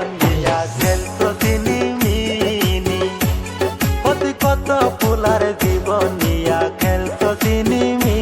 জীবন নিয়া খেলতো চিনিমিনি, তুই কত ফুলার জীবন নিয়া খেলতো চিনিমিনি।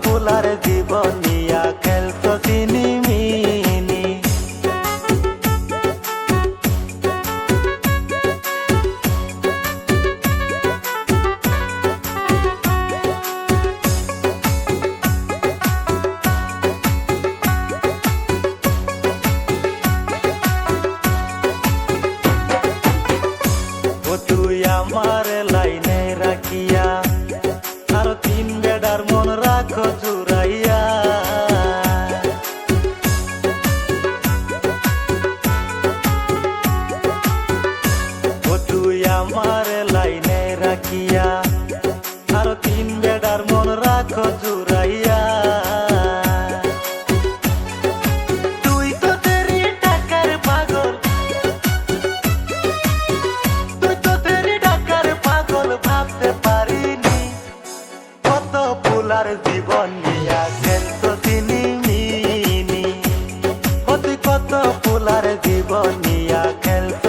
ফুলার জীবন নিয়া খেলতো চিনিমিনি। তুই আমার লাইনে রাখিয়া আর তিন বেড়ার মন রাখো জুড়াইয়া। তুই আমার লাইনে রাখিয়া আর তিন বেড়ার মন রাখো জুড়াইয়া। তুই তো তেরি টাকার পাগল, তুই তো তেরি টাকার পাগল, ভাবতে পারিনি কত ফুলার জীবন নিয়া খেলতো চিনিমিনি। তুই কত ফুলার জীবন নিয়া খেলতো